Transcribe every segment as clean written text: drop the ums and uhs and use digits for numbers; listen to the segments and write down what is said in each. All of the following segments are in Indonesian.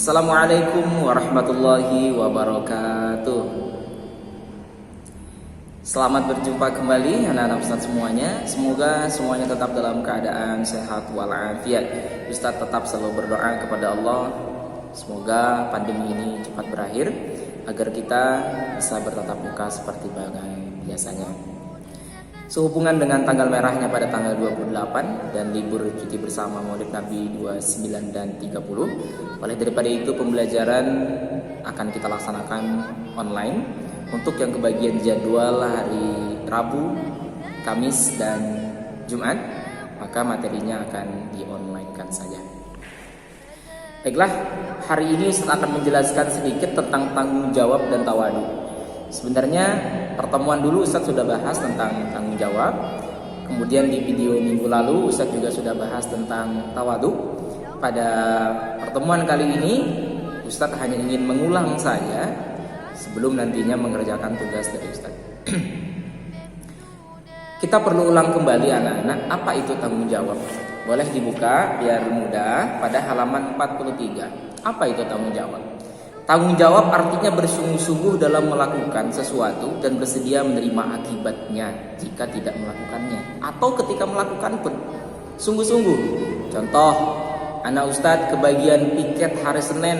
Assalamualaikum warahmatullahi wabarakatuh. Selamat berjumpa kembali anak-anak Ustadz semuanya. Semoga semuanya tetap dalam keadaan sehat walafiat. Ustadz tetap selalu berdoa kepada Allah, semoga pandemi ini cepat berakhir agar kita bisa bertatap muka seperti biasanya. Sehubungan dengan tanggal merahnya pada tanggal 28 dan libur cuti bersama Maulid Nabi 29 dan 30, oleh daripada itu pembelajaran akan kita laksanakan online. Untuk yang kebagian jadwal hari Rabu, Kamis, dan Jumat, maka materinya akan di-online-kan saja. Baiklah, hari ini saya akan menjelaskan sedikit tentang tanggung jawab dan tawadu. Sebenarnya pertemuan dulu Ustadz sudah bahas tentang tanggung jawab. Kemudian di video minggu lalu Ustadz juga sudah bahas tentang tawadu. Pada pertemuan kali ini Ustadz hanya ingin mengulang saja sebelum nantinya mengerjakan tugas dari Ustadz. Kita perlu ulang kembali anak-anak, apa itu tanggung jawab? Boleh dibuka biar mudah pada halaman 43. Apa itu tanggung jawab? Tanggung jawab artinya bersungguh-sungguh dalam melakukan sesuatu dan bersedia menerima akibatnya jika tidak melakukannya, atau ketika melakukan pun sungguh-sungguh. Contoh, anak Ustadz kebagian piket hari Senin,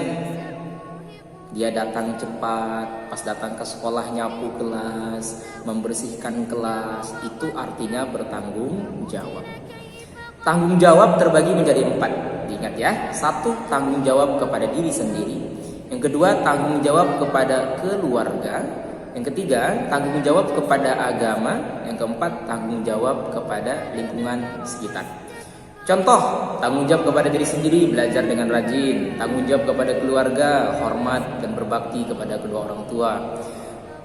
dia datang cepat, pas datang ke sekolah nyapu kelas, membersihkan kelas, itu artinya bertanggung jawab. Tanggung jawab terbagi menjadi 4, diingat ya. 1, tanggung jawab kepada diri sendiri. Yang kedua, tanggung jawab kepada keluarga. Yang ketiga, tanggung jawab kepada agama. Yang keempat, tanggung jawab kepada lingkungan sekitar. Contoh, tanggung jawab kepada diri sendiri, belajar dengan rajin. Tanggung jawab kepada keluarga, hormat dan berbakti kepada kedua orang tua.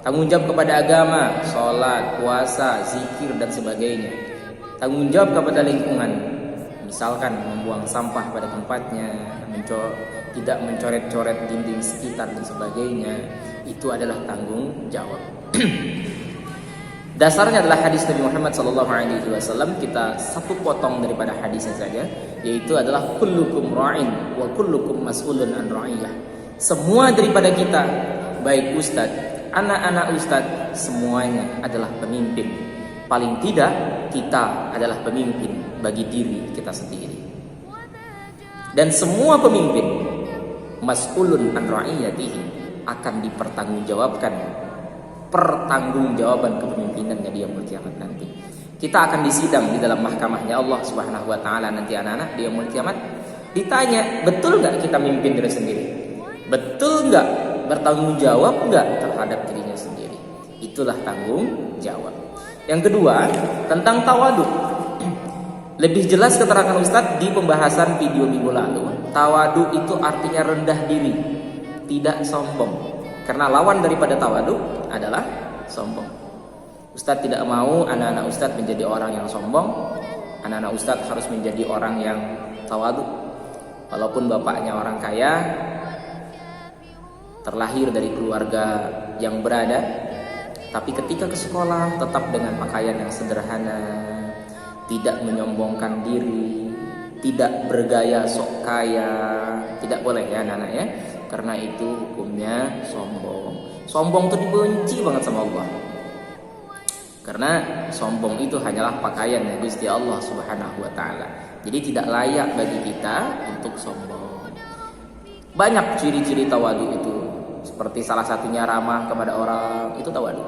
Tanggung jawab kepada agama, sholat, puasa, zikir dan sebagainya. Tanggung jawab kepada lingkungan, misalkan membuang sampah pada tempatnya, tidak mencoret-coret dinding sekitar dan sebagainya. Itu adalah tanggung jawab. Dasarnya adalah hadis Nabi Muhammad SAW. Kita satu potong daripada hadisnya saja, yaitu adalah kullukum ra'in wa kullukum mas'ulun an ra'iyah. Semua daripada kita, baik ustadz, anak-anak ustadz, semuanya adalah pemimpin. Paling tidak kita adalah pemimpin bagi diri kita sendiri. Dan semua pemimpin mas'ulun an ra'iyatihi akan dipertanggungjawabkan pertanggungjawaban kepemimpinannya di yaumul kiamat nanti. Kita akan disidang di dalam mahkamahnya Allah Subhanahu wa taala nanti anak-anak di yaumul kiamat. Ditanya, betul enggak kita mimpin diri sendiri? Betul enggak bertanggung jawab enggak terhadap dirinya sendiri? Itulah tanggung jawab. Yang kedua, tentang tawadu. Lebih jelas keterangan Ustadz di pembahasan video minggu lalu. Tawadu itu artinya rendah diri, tidak sombong. Karena lawan daripada tawadu adalah sombong. Ustadz tidak mau anak-anak Ustadz menjadi orang yang sombong. Anak-anak Ustadz harus menjadi orang yang tawadu. Walaupun bapaknya orang kaya, terlahir dari keluarga yang berada, tapi ketika ke sekolah tetap dengan pakaian yang sederhana, tidak menyombongkan diri, tidak bergaya sok kaya. Tidak boleh ya anak-anak ya. Karena itu hukumnya sombong. Sombong itu dibenci banget sama Allah. Karena sombong itu hanyalah pakaian yang Gusti Allah Subhanahu wa taala. Jadi tidak layak bagi kita untuk sombong. Banyak ciri-ciri tawadu itu. Seperti salah satunya ramah kepada orang, itu tawadu.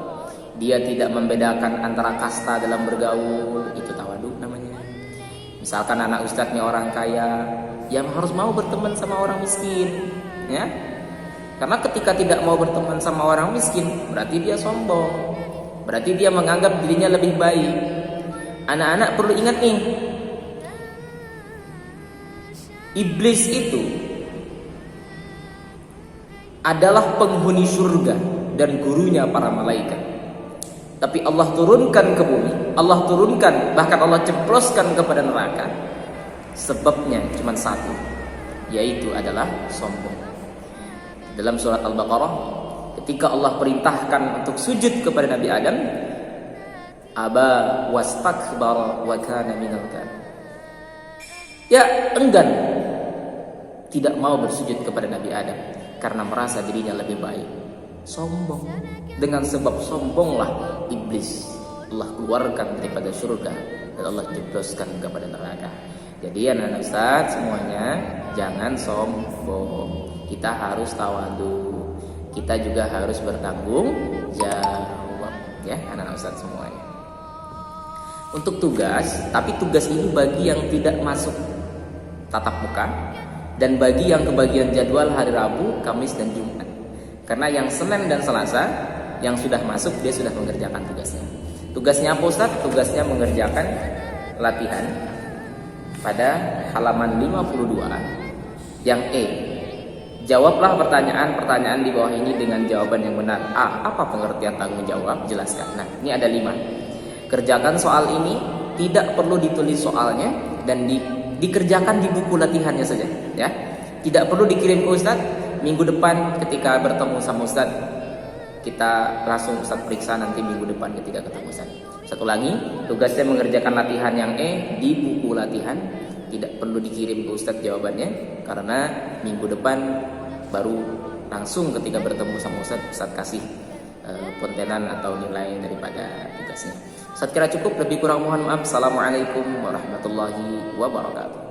Dia tidak membedakan antara kasta dalam bergaul, itu tawadu namanya. Misalkan anak ustadznya orang kaya, yang harus mau berteman sama orang miskin. Ya, karena ketika tidak mau berteman sama orang miskin, berarti dia sombong, berarti dia menganggap dirinya lebih baik. Anak-anak perlu ingat nih, iblis itu adalah penghuni surga dan gurunya para malaikat. Tapi Allah turunkan ke bumi, Allah turunkan, bahkan Allah ceploskan kepada neraka. Sebabnya cuma satu, yaitu adalah sombong. Dalam surat Al-Baqarah, ketika Allah perintahkan untuk sujud kepada Nabi Adam, aba wastakbara wa kana minal kafirin. Ya enggan, tidak mau bersujud kepada Nabi Adam karena merasa dirinya lebih baik. Sombong. Dengan sebab sombonglah iblis Allah keluarkan daripada surga dan Allah jebloskan kepada neraka. Jadi anak-anak Ustaz semuanya jangan sombong. Kita harus tawadu. Kita juga harus bertanggung jawab ya anak-anak Ustaz semuanya. Untuk tugas, tapi tugas ini bagi yang tidak masuk tatap muka dan bagi yang kebagian jadwal hari Rabu, Kamis dan Jumat. Karena yang Senin dan Selasa yang sudah masuk dia sudah mengerjakan tugasnya. Tugasnya apa Ustaz? Tugasnya mengerjakan latihan pada halaman 52 yang E. Jawablah pertanyaan-pertanyaan di bawah ini dengan jawaban yang benar. A. Apa pengertian tanggung jawab? Jelaskan. Nah, ini ada 5. Kerjakan soal ini, tidak perlu ditulis soalnya dan dikerjakan di buku latihannya saja, ya. Tidak perlu dikirim ke Ustaz. Minggu depan ketika bertemu sama Ustaz, kita langsung Ustaz periksa nanti minggu depan ketika ketemu Ustaz. Satu lagi, tugasnya mengerjakan latihan yang E di buku latihan. Tidak perlu dikirim ke Ustaz jawabannya, karena minggu depan baru langsung ketika bertemu sama Ustaz, Ustaz kasih kontenan atau nilai daripada tugasnya. Ustaz kira cukup, lebih kurang mohon maaf. Assalamualaikum warahmatullahi wabarakatuh.